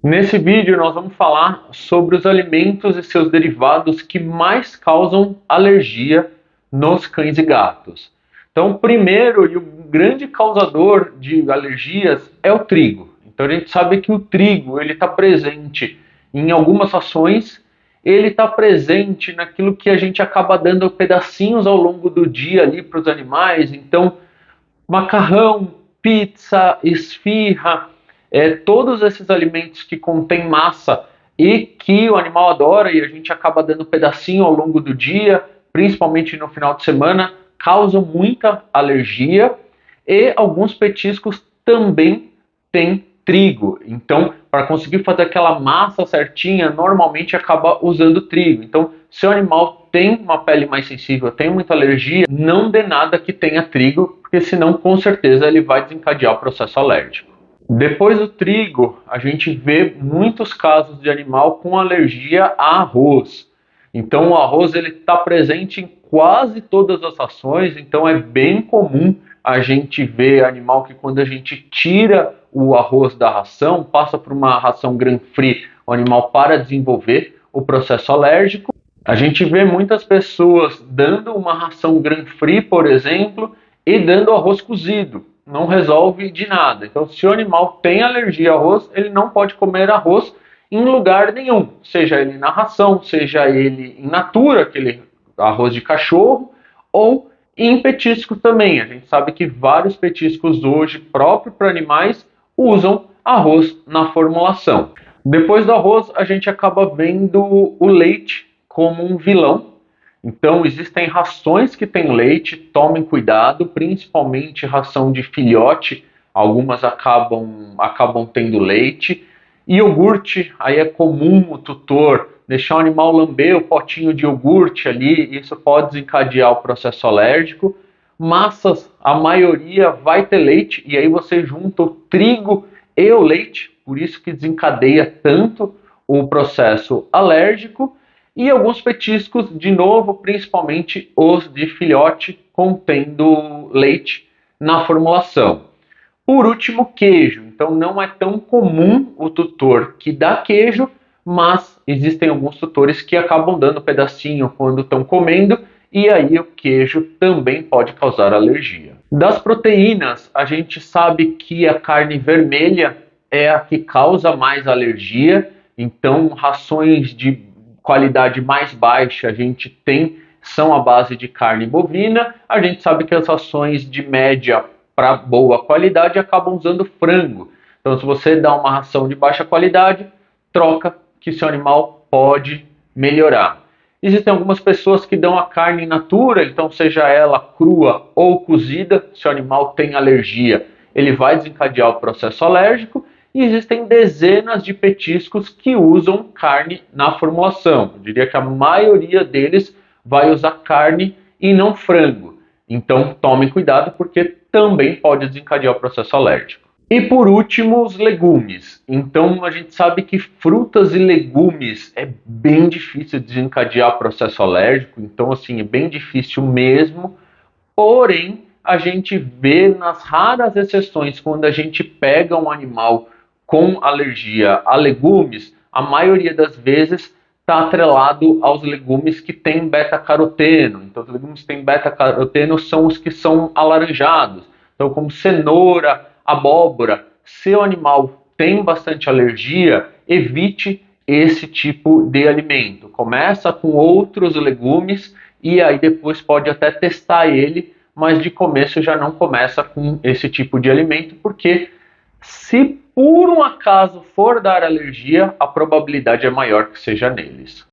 Nesse vídeo nós vamos falar sobre os alimentos e seus derivados que mais causam alergia nos cães e gatos. Então, o primeiro e o grande causador de alergias é o trigo. Então, a gente sabe que o trigo ele está presente em algumas rações, ele está presente naquilo que a gente acaba dando pedacinhos ao longo do dia ali para os animais. Então, macarrão, pizza, esfirra, todos esses alimentos que contêm massa e que o animal adora e a gente acaba dando pedacinho ao longo do dia, principalmente no final de semana, causam muita alergia e alguns petiscos também têm trigo. Então, para conseguir fazer aquela massa certinha, normalmente acaba usando trigo. Então, se o animal tem uma pele mais sensível, tem muita alergia, não dê nada que tenha trigo, porque senão com certeza ele vai desencadear o processo alérgico. Depois do trigo, a gente vê muitos casos de animal com alergia a arroz. Então o arroz ele está presente em quase todas as rações, então é bem comum a gente ver animal que quando a gente tira o arroz da ração, passa por uma ração grain-free, o animal para desenvolver o processo alérgico. A gente vê muitas pessoas dando uma ração grain-free, por exemplo, e dando arroz cozido. Não resolve de nada. Então, se o animal tem alergia a arroz, ele não pode comer arroz em lugar nenhum, seja ele na ração, seja ele in natura, aquele arroz de cachorro, ou em petiscos também. A gente sabe que vários petiscos hoje, próprios para animais, usam arroz na formulação. Depois do arroz, a gente acaba vendo o leite como um vilão. Então, existem rações que têm leite, tomem cuidado, principalmente ração de filhote, algumas acabam tendo leite. Iogurte, aí é comum o tutor deixar o animal lamber o potinho de iogurte ali, isso pode desencadear o processo alérgico. Massas, a maioria vai ter leite, e aí você junta o trigo e o leite, por isso que desencadeia tanto o processo alérgico. E alguns petiscos, de novo, principalmente os de filhote, contendo leite na formulação. Por último, queijo. Então não é tão comum o tutor que dá queijo, mas existem alguns tutores que acabam dando pedacinho quando estão comendo, e aí o queijo também pode causar alergia. Das proteínas, a gente sabe que a carne vermelha é a que causa mais alergia, então rações de qualidade mais baixa a gente tem são à base de carne bovina. A gente sabe que as rações de média para boa qualidade acabam usando frango. Então, se você dá uma ração de baixa qualidade, troca que seu animal pode melhorar. Existem algumas pessoas que dão a carne in natura, então seja ela crua ou cozida, se o animal tem alergia, ele vai desencadear o processo alérgico. E existem dezenas de petiscos que usam carne na formulação. Eu diria que a maioria deles vai usar carne e não frango. Então tomem cuidado porque também pode desencadear o processo alérgico. E por último, os legumes. Então a gente sabe que frutas e legumes é bem difícil desencadear o processo alérgico, então assim, é bem difícil mesmo. Porém, a gente vê nas raras exceções quando a gente pega um animal com alergia a legumes, a maioria das vezes está atrelado aos legumes que têm beta-caroteno. Então, os legumes que têm beta-caroteno são os que são alaranjados. Então, como cenoura, abóbora. Se o animal tem bastante alergia, evite esse tipo de alimento. Começa com outros legumes e aí depois pode até testar ele, mas de começo já não começa com esse tipo de alimento, porque se por um acaso for dar alergia, a probabilidade é maior que seja neles.